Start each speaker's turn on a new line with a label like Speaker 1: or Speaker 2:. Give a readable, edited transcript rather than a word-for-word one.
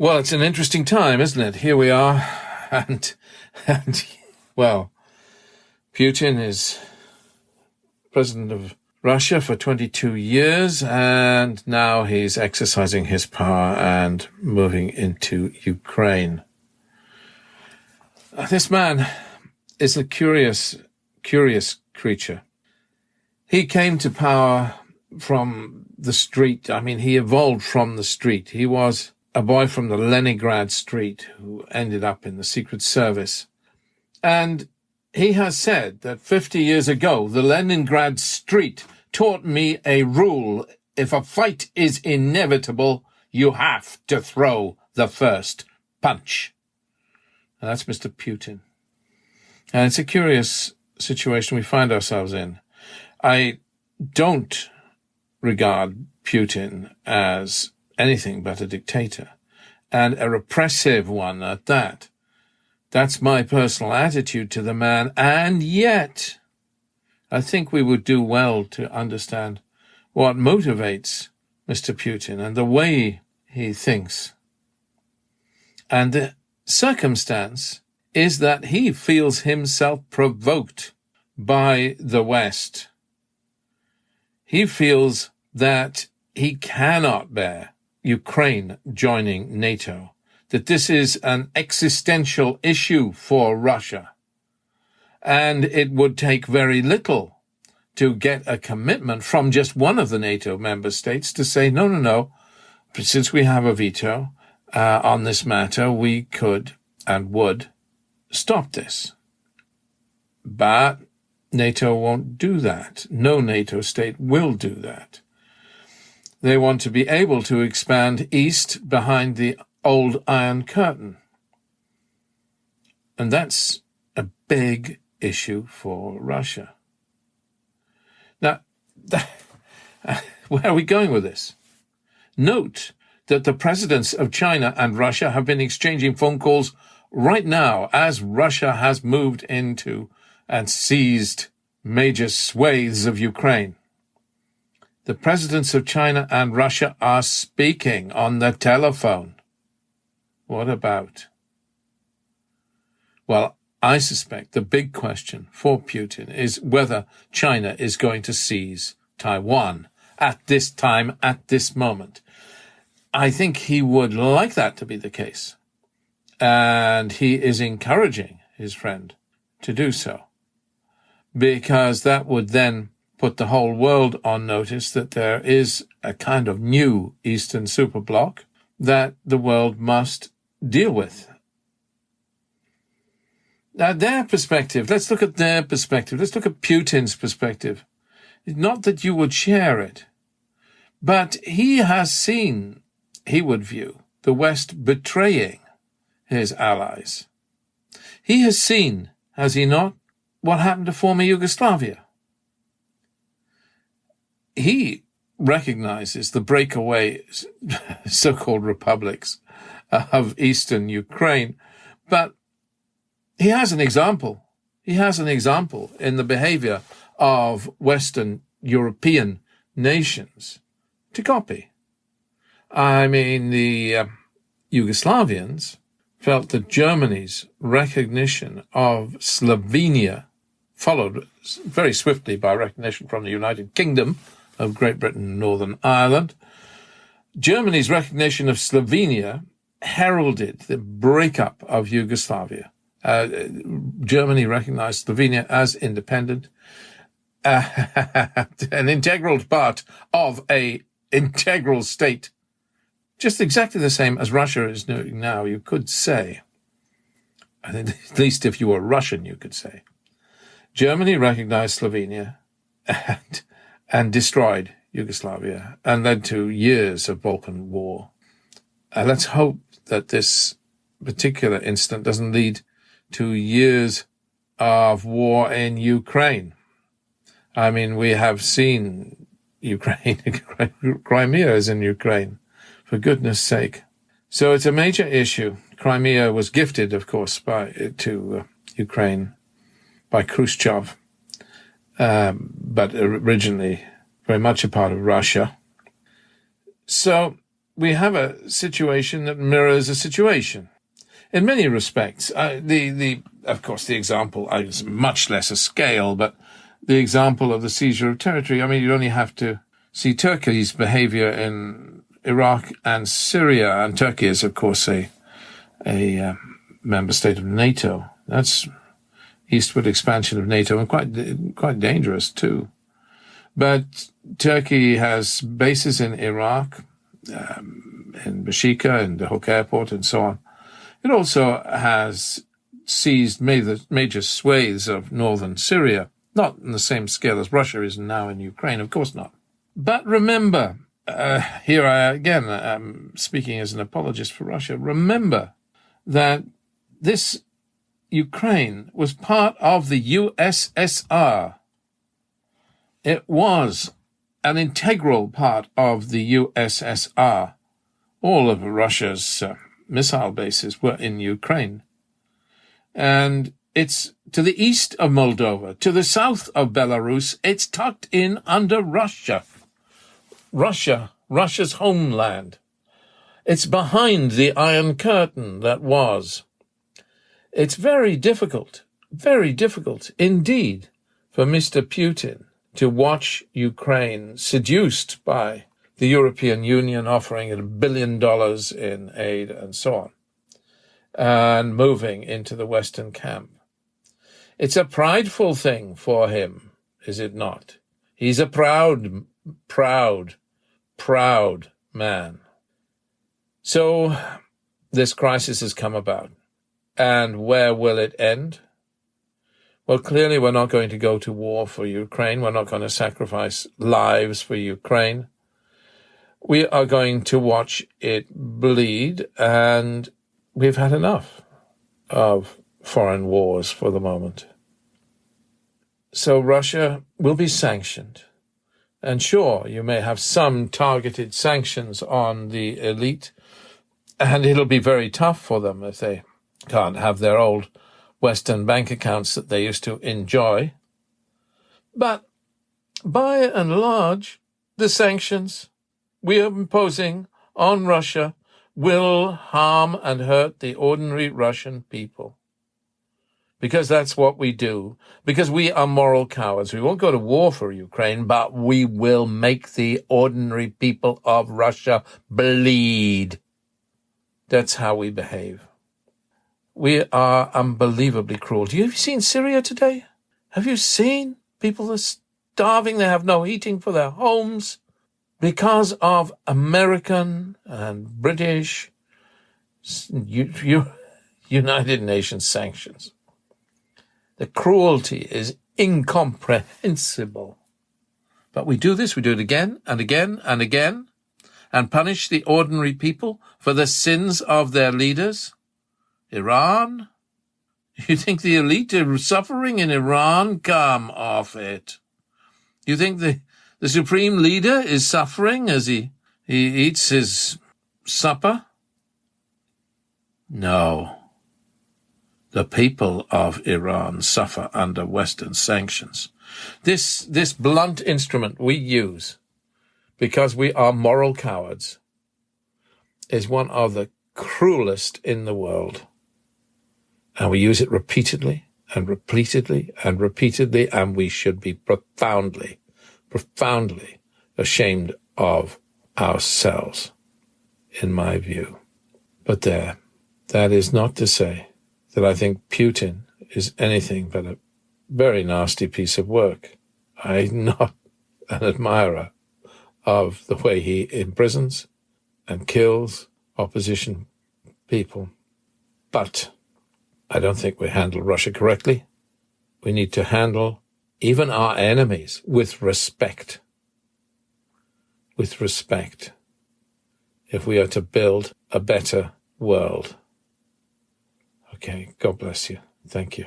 Speaker 1: Well, it's an interesting time, isn't it? Here we are, and well, Putin is president of Russia for 22 years, and now he's exercising his power and moving into Ukraine. This man is a curious creature. He came to power from the street. I mean, he evolved from the street. He was a boy from the Leningrad street who ended up in the Secret Service. And he has said that 50 years ago, the Leningrad street taught me a rule. If a fight is inevitable, you have to throw the first punch. And that's Mr. Putin. And it's a curious situation we find ourselves in. I don't regard Putin as anything but a dictator, and a repressive one at that. That's my personal attitude to the man, and yet I think we would do well to understand what motivates Mr. Putin and the way he thinks. And the circumstance is that he feels himself provoked by the West. He feels that he cannot bear Ukraine joining NATO, that this is an existential issue for Russia, and it would take very little to get a commitment from just one of the NATO member states to say, no, since we have a veto on this matter, we could and would stop this. But NATO won't do that. No NATO state will do that. They want to be able to expand east behind the old Iron Curtain. And that's a big issue for Russia. Now, where are we going with this? Note that the presidents of China and Russia have been exchanging phone calls right now as Russia has moved into and seized major swathes of Ukraine. The presidents of China and Russia are speaking on the telephone. What about? Well, I suspect the big question for Putin is whether China is going to seize Taiwan at this time, at this moment. I think he would like that to be the case. And he is encouraging his friend to do so, because that would then put the whole world on notice that there is a kind of new Eastern superbloc that the world must deal with. Now, their perspective, let's look at their perspective. Let's look at Putin's perspective. Not that you would share it, but he has seen, he would view, the West betraying his allies. He has seen, has he not, what happened to former Yugoslavia. He recognizes the breakaway so-called republics of eastern Ukraine, but he has an example. He has an example in the behavior of Western European nations to copy. I mean, the Yugoslavians felt that Germany's recognition of Slovenia, followed very swiftly by recognition from the United Kingdom of Great Britain and Northern Ireland, Germany's recognition of Slovenia heralded the breakup of Yugoslavia. Germany recognized Slovenia as independent, an integral part of an integral state, just exactly the same as Russia is doing now, you could say. I think at least if you were Russian, you could say. Germany recognized Slovenia and destroyed Yugoslavia and led to years of Balkan War. Let's hope that this particular incident doesn't lead to years of war in Ukraine. I mean, we have seen Ukraine, Crimea is in Ukraine, for goodness sake. So it's a major issue. Crimea was gifted, of course, to Ukraine by Khrushchev, but originally very much a part of Russia. So we have a situation that mirrors a situation in many respects. Of course, the example is much less a scale, but the example of the seizure of territory. I mean, you only have to see Turkey's behavior in Iraq and Syria, and Turkey is, of course, a member state of NATO. That's eastward expansion of NATO, and quite dangerous too. But Turkey has bases in Iraq, in Bashika, in the Hook Airport, and so on. It also has seized major swathes of northern Syria, not in the same scale as Russia is now in Ukraine, of course not. But remember, here I again am speaking as an apologist for Russia, remember that this Ukraine was part of the USSR. It was an integral part of the USSR. All of Russia's missile bases were in Ukraine. And it's to the east of Moldova, to the south of Belarus. It's tucked in under Russia. Russia's homeland. It's behind the Iron Curtain that was. It's very difficult indeed for Mr. Putin to watch Ukraine seduced by the European Union offering it $1 billion in aid and so on, and moving into the Western camp. It's a prideful thing for him, is it not? He's a proud man. So this crisis has come about. And where will it end? Well, clearly we're not going to go to war for Ukraine. We're not going to sacrifice lives for Ukraine. We are going to watch it bleed, and we've had enough of foreign wars for the moment. So Russia will be sanctioned. And sure, you may have some targeted sanctions on the elite, and it'll be very tough for them if they can't have their old Western bank accounts that they used to enjoy. But by and large, the sanctions we are imposing on Russia will harm and hurt the ordinary Russian people. Because that's what we do. Because we are moral cowards. We won't go to war for Ukraine, but we will make the ordinary people of Russia bleed. That's how we behave. We are unbelievably cruel. Have you seen Syria today? Have you seen people are starving? They have no heating for their homes because of American and British United Nations sanctions. The cruelty is incomprehensible. But we do this, we do it again and again and again, and punish the ordinary people for the sins of their leaders. Iran? You think the elite are suffering in Iran? Come off it. You think the supreme leader is suffering as he eats his supper? No. The people of Iran suffer under Western sanctions. This blunt instrument we use because we are moral cowards is one of the cruelest in the world. And we use it repeatedly and repeatedly and repeatedly, and we should be profoundly ashamed of ourselves, in my view. But that is not to say that I think Putin is anything but a very nasty piece of work. I'm not an admirer of the way he imprisons and kills opposition people. But I don't think we handle Russia correctly. We need to handle even our enemies with respect. With respect. If we are to build a better world. Okay, God bless you. Thank you.